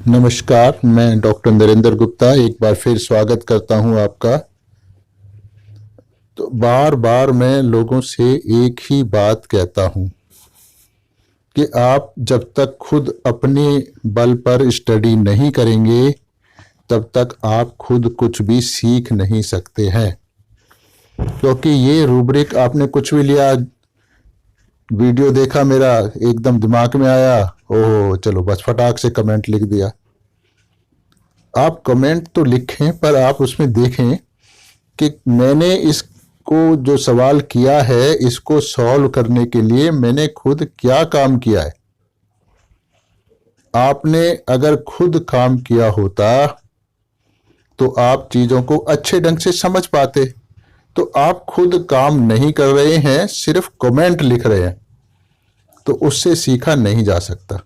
नमस्कार, मैं डॉक्टर नरेंद्र गुप्ता एक बार फिर स्वागत करता हूं आपका। तो बार बार मैं लोगों से एक ही बात कहता हूं कि आप जब तक खुद अपने बल पर स्टडी नहीं करेंगे तब तक आप खुद कुछ भी सीख नहीं सकते हैं। क्योंकि ये रूब्रिक आपने कुछ भी लिया, वीडियो देखा मेरा, एकदम दिमाग में आया, ओह चलो बस फटाक से कमेंट लिख दिया। आप कमेंट तो लिखें पर आप उसमें देखें कि मैंने इसको जो सवाल किया है इसको सॉल्व करने के लिए मैंने खुद क्या काम किया है। आपने अगर खुद काम किया होता तो आप चीजों को अच्छे ढंग से समझ पाते। तो आप खुद काम नहीं कर रहे हैं, सिर्फ कमेंट लिख रहे हैं, तो उससे सीखा नहीं जा सकता।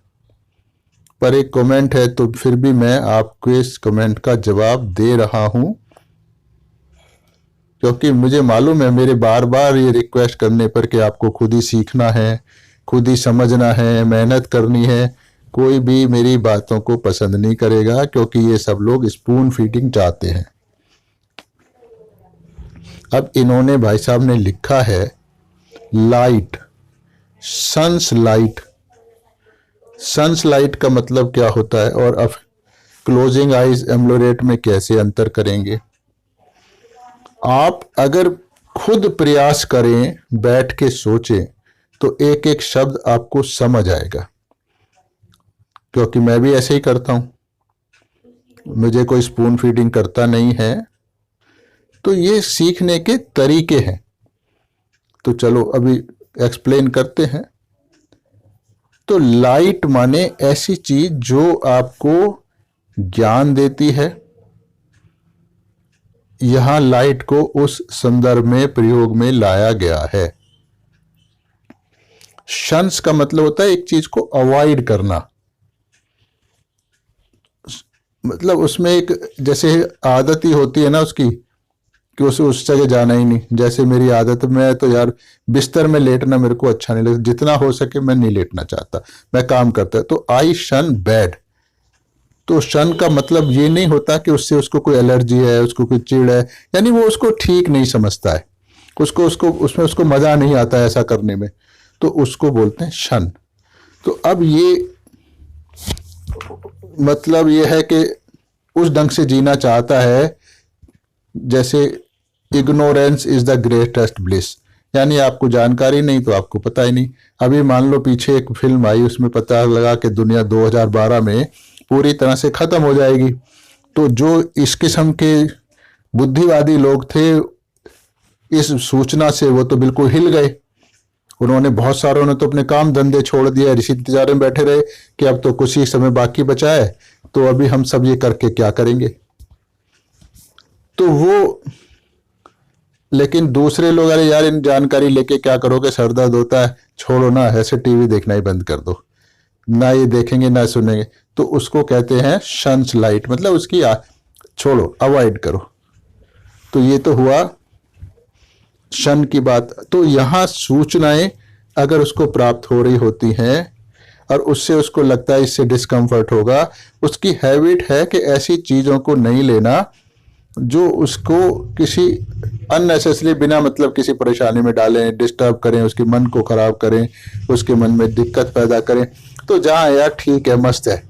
पर एक कमेंट है तो फिर भी मैं आपको इस कमेंट का जवाब दे रहा हूं, क्योंकि मुझे मालूम है मेरे बार बार ये रिक्वेस्ट करने पर कि आपको खुद ही सीखना है, खुद ही समझना है, मेहनत करनी है, कोई भी मेरी बातों को पसंद नहीं करेगा, क्योंकि ये सब लोग स्पून फीडिंग चाहते हैं। अब इन्होंने भाई साहब ने लिखा है light, sun's light. Sun's light का मतलब क्या होता है और अब क्लोजिंग आइज एम्लोरेट में कैसे अंतर करेंगे। आप अगर खुद प्रयास करें, बैठ के सोचें, तो एक एक शब्द आपको समझ आएगा। क्योंकि मैं भी ऐसे ही करता हूं, मुझे कोई स्पून फीडिंग करता नहीं है। तो ये सीखने के तरीके हैं। तो चलो अभी एक्सप्लेन करते हैं। तो लाइट माने ऐसी चीज जो आपको ज्ञान देती है। यहां लाइट को उस संदर्भ में प्रयोग में लाया गया है। शंस का मतलब होता है एक चीज को अवॉइड करना। मतलब उसमें एक जैसे आदत ही होती है ना उसकी, कि उस जगह जाना ही नहीं। जैसे मेरी आदत में तो यार बिस्तर में लेटना मेरे को अच्छा नहीं लगता, जितना हो सके मैं नहीं लेटना चाहता, मैं काम करता। तो आई शन बेड। तो शन का मतलब ये नहीं होता कि उससे उसको कोई एलर्जी है, उसको कोई चिढ़ है, यानी वो उसको ठीक नहीं समझता है, उसको उसको उसमें उसको मजा नहीं आता है ऐसा करने में, तो उसको बोलते हैं शन। तो अब ये मतलब ये है कि उस ढंग से जीना चाहता है जैसे ignorance is the greatest bliss, यानी आपको जानकारी नहीं तो आपको पता ही नहीं। अभी मान लो पीछे एक फिल्म आई, उसमें पता लगा कि दुनिया 2012 में पूरी तरह से खत्म हो जाएगी। तो जो इस किस्म के बुद्धिवादी लोग थे, इस सूचना से वो तो बिल्कुल हिल गए। उन्होंने बहुत सारों ने तो अपने काम धंधे छोड़ दिए, इसी इंतजार में बैठे रहे कि अब तो कुछ ही समय बाकी बचा है, तो अभी हम सब ये करके क्या करेंगे। तो वो लेकिन दूसरे लोग, अरे यार इन जानकारी लेके क्या करोगे, सर दर्द होता है, छोड़ो ना, ऐसे टीवी देखना ही बंद कर दो, ना ये देखेंगे ना सुनेंगे। तो उसको कहते हैं शंस लाइट, मतलब उसकी छोड़ो, अवॉइड करो। तो ये तो हुआ शन की बात। तो यहां सूचनाएं अगर उसको प्राप्त हो रही होती हैं और उससे उसको लगता है इससे डिस्कम्फर्ट होगा, उसकी हैबिट है कि ऐसी चीजों को नहीं लेना जो उसको किसी अननेसेसरी बिना मतलब किसी परेशानी में डालें, डिस्टर्ब करें, उसके मन को खराब करें, उसके मन में दिक्कत पैदा करें। तो जहां यार ठीक है, मस्त है,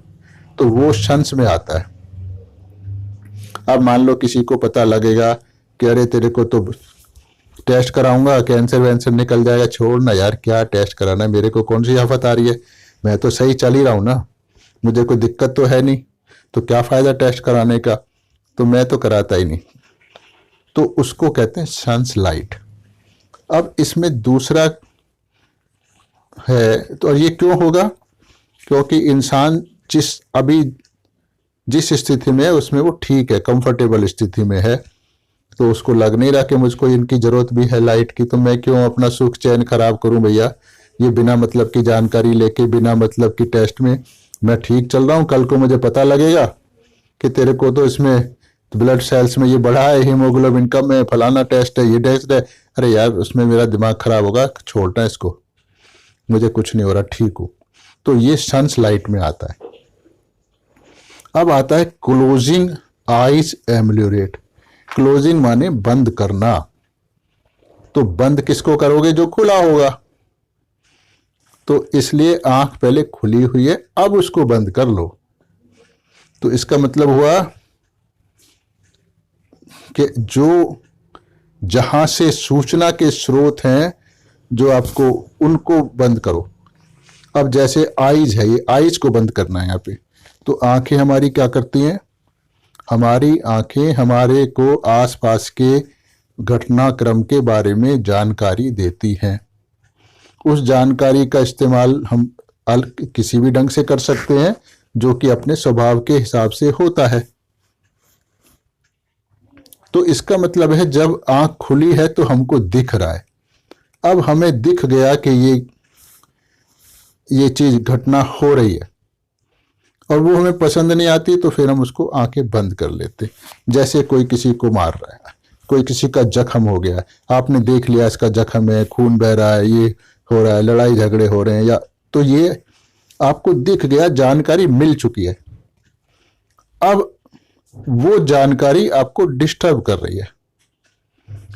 तो वो शंस में आता है। अब मान लो किसी को पता लगेगा कि अरे तेरे को तो टेस्ट कराऊंगा, कैंसर वैंसर निकल जाएगा, छोड़ ना यार, क्या टेस्ट कराना है, मेरे को कौन सी आफत आ रही है, मैं तो सही चल ही रहा हूं ना, मुझे कोई दिक्कत तो है नहीं, तो क्या फायदा टेस्ट कराने का, तो मैं तो कराता ही नहीं। तो उसको कहते हैं सन्स लाइट। अब इसमें दूसरा है, तो ये क्यों होगा, क्योंकि इंसान जिस स्थिति में है उसमें वो ठीक है, कंफर्टेबल स्थिति में है, तो उसको लग नहीं रहा कि मुझको इनकी जरूरत भी है लाइट की, तो मैं क्यों अपना सुख चैन खराब करूं भैया, ये बिना मतलब की जानकारी लेके, बिना मतलब की टेस्ट में मैं ठीक चल रहा हूं। कल को मुझे पता लगेगा कि तेरे को तो इसमें ब्लड सेल्स में ये बढ़ा है, हीमोग्लोबिन कम है, फलाना टेस्ट है, ये टेस्ट है, अरे यार उसमें मेरा दिमाग खराब होगा, छोड़ना इसको, मुझे कुछ नहीं हो रहा, ठीक हूं। तो ये सन्स लाइट में आता है। अब आता है क्लोजिंग आइज एम्ब्ल्यूरेट। क्लोजिंग माने बंद करना। तो बंद किसको करोगे? जो खुला होगा। तो इसलिए आंख पहले खुली हुई है, अब उसको बंद कर लो। तो इसका मतलब हुआ कि जो जहां से सूचना के स्रोत हैं जो आपको, उनको बंद करो। अब जैसे आइज है, ये आइज को बंद करना है यहाँ पे। तो आंखें हमारी क्या करती हैं? हमारी आंखें हमारे को आसपास के घटनाक्रम के बारे में जानकारी देती हैं। उस जानकारी का इस्तेमाल हम किसी भी ढंग से कर सकते हैं जो कि अपने स्वभाव के हिसाब से होता है। तो इसका मतलब है जब आंख खुली है तो हमको दिख रहा है। अब हमें दिख गया कि ये चीज घटना हो रही है और वो हमें पसंद नहीं आती, तो फिर हम उसको आंखें बंद कर लेते। जैसे कोई किसी को मार रहा है, कोई किसी का जख्म हो गया है, आपने देख लिया इसका जख्म है, खून बह रहा है, ये हो रहा है, लड़ाई झगड़े हो रहे हैं, या तो ये आपको दिख गया, जानकारी मिल चुकी है। अब वो जानकारी आपको डिस्टर्ब कर रही है,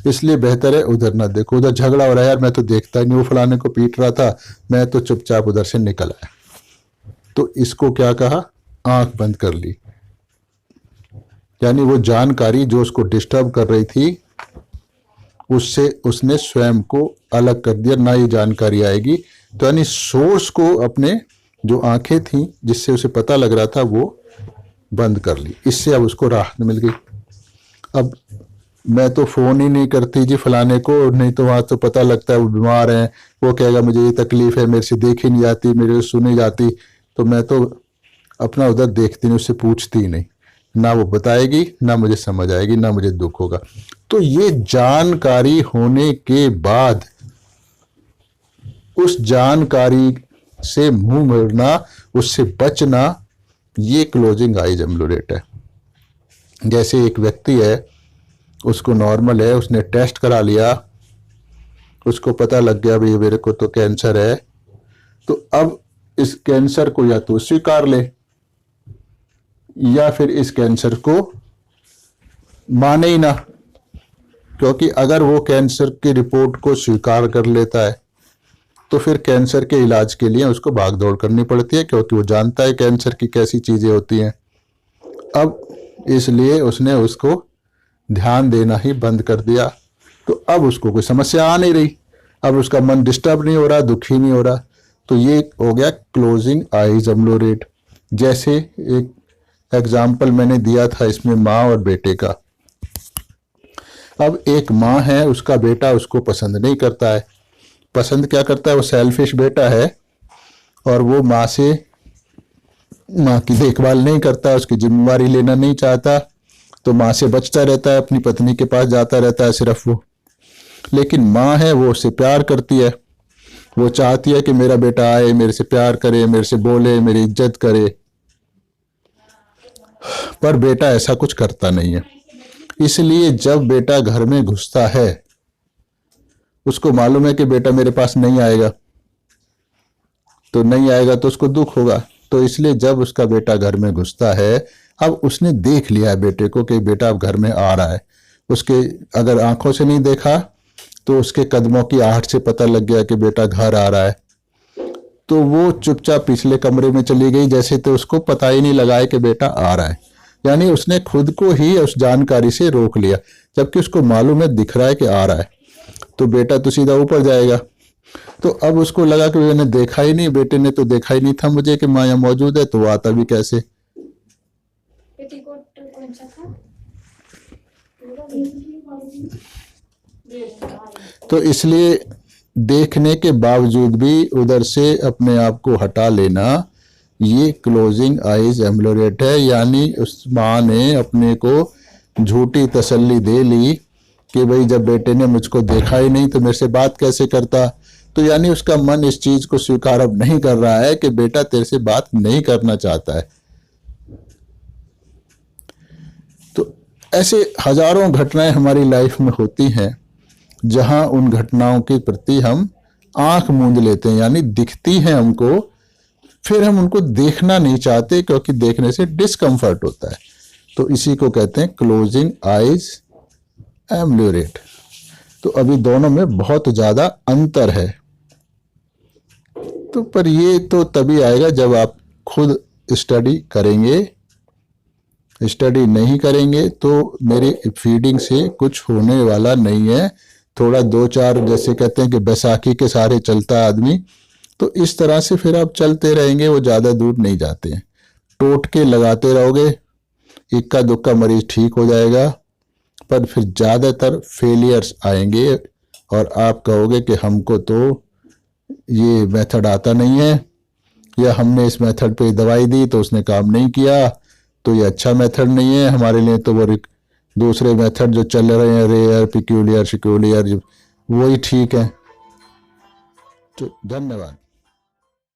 इसलिए बेहतर है उधर ना देखो। उधर झगड़ा हो रहा है, यार मैं तो देखता ही नहीं, वो फलाने को पीट रहा था, मैं तो चुपचाप उधर से निकल आया। तो इसको क्या कहा? आंख बंद कर ली। यानी वो जानकारी जो उसको डिस्टर्ब कर रही थी, उससे उसने स्वयं को अलग कर दिया, ना ये जानकारी आएगी। तो यानी सोर्स को, अपने जो आंखें थी जिससे उसे पता लग रहा था, वो बंद कर ली। इससे अब उसको राहत मिल गई। अब मैं तो फोन ही नहीं करती जी फलाने को, नहीं तो वहां तो पता लगता है वो बीमार है, वो कहेगा मुझे ये तकलीफ है, मेरे से देखी नहीं जाती, मेरे से सुनी जाती, तो मैं तो अपना उधर देखती नहीं, उससे पूछती ही नहीं, ना वो बताएगी, ना मुझे समझ आएगी, ना मुझे दुख होगा। तो ये जानकारी होने के बाद उस जानकारी से मुंह मोड़ना, उससे बचना, ये क्लोजिंग आइज एम्ब्ल्यूरेट है। जैसे एक व्यक्ति है, उसको नॉर्मल है, उसने टेस्ट करा लिया, उसको पता लग गया भाई मेरे को तो कैंसर है, तो अब इस कैंसर को या तो स्वीकार ले या फिर इस कैंसर को माने ही ना। क्योंकि अगर वो कैंसर की रिपोर्ट को स्वीकार कर लेता है तो फिर कैंसर के इलाज के लिए उसको भागदौड़ करनी पड़ती है, क्योंकि वो जानता है कैंसर की कैसी चीजें होती हैं। अब इसलिए उसने उसको ध्यान देना ही बंद कर दिया। तो अब उसको कोई समस्या आ नहीं रही, अब उसका मन डिस्टर्ब नहीं हो रहा, दुखी नहीं हो रहा। तो ये हो गया क्लोजिंग आइज एम्ब्ल्यूरेट। जैसे एक एग्जाम्पल मैंने दिया था इसमें माँ और बेटे का। अब एक माँ है, उसका बेटा उसको पसंद नहीं करता है। पसंद क्या करता है? वो सेल्फिश बेटा है और वो माँ की देखभाल नहीं करता, उसकी जिम्मेवारी लेना नहीं चाहता, तो माँ से बचता रहता है, अपनी पत्नी के पास जाता रहता है सिर्फ वो। लेकिन माँ है, वो उससे प्यार करती है, वो चाहती है कि मेरा बेटा आए, मेरे से प्यार करे, मेरे से बोले, मेरी इज्जत करे। पर बेटा ऐसा कुछ करता नहीं है। इसलिए जब बेटा घर में घुसता है, उसको मालूम है कि बेटा मेरे पास नहीं आएगा, तो नहीं आएगा तो उसको दुख होगा। तो इसलिए जब उसका बेटा घर में घुसता है, अब उसने देख लिया है बेटे को कि बेटा अब घर में आ रहा है, उसके अगर आंखों से नहीं देखा तो उसके कदमों की आहट से पता लग गया कि बेटा घर आ रहा है, तो वो चुपचाप पिछले कमरे में चली गई, जैसे तो उसको पता ही नहीं लगा है कि बेटा आ रहा है। यानी उसने खुद को ही उस जानकारी से रोक लिया, जबकि उसको मालूम है, दिख रहा है कि आ रहा है, तो बेटा तो सीधा ऊपर जाएगा। तो अब उसको लगा कि मैंने देखा ही नहीं, बेटे ने तो देखा ही नहीं था मुझे कि माँ यहाँ मौजूद है, तो वो आता भी कैसे। तो इसलिए देखने के बावजूद भी उधर से अपने आप को हटा लेना, ये क्लोजिंग आइज एम्ब्ल्यूरेट है। यानी उस माँ ने अपने को झूठी तसल्ली दे ली कि भाई जब बेटे ने मुझको देखा ही नहीं तो मेरे से बात कैसे करता। तो यानी उसका मन इस चीज को स्वीकार अब नहीं कर रहा है कि बेटा तेरे से बात नहीं करना चाहता है। तो ऐसे हजारों घटनाएं हमारी लाइफ में होती हैं जहां उन घटनाओं के प्रति हम आंख मूंद लेते हैं, यानी दिखती हैं हमको, फिर हम उनको देखना नहीं चाहते क्योंकि देखने से डिस्कम्फर्ट होता है। तो इसी को कहते हैं क्लोजिंग आइज एम्ब्ल्यूरेट। तो अभी दोनों में बहुत ज़्यादा अंतर है। तो पर ये तो तभी आएगा जब आप खुद स्टडी करेंगे। स्टडी नहीं करेंगे तो मेरी फीडिंग से कुछ होने वाला नहीं है। थोड़ा दो चार, जैसे कहते हैं कि बैसाखी के सहारे चलता आदमी, तो इस तरह से फिर आप चलते रहेंगे, वो ज़्यादा दूर नहीं जाते हैं। टोटके लगाते रहोगे, इक्का दुक्का मरीज ठीक हो जाएगा, पर फिर ज़्यादातर फेलियर्स आएंगे और आप कहोगे कि हमको तो ये मेथड आता नहीं है, या हमने इस मेथड पे दवाई दी तो उसने काम नहीं किया, तो ये अच्छा मेथड नहीं है हमारे लिए, तो वो दूसरे मेथड जो चल रहे हैं रेयर, पिक्यूलियर, शिक्यूलियर, वही ठीक है। तो धन्यवाद।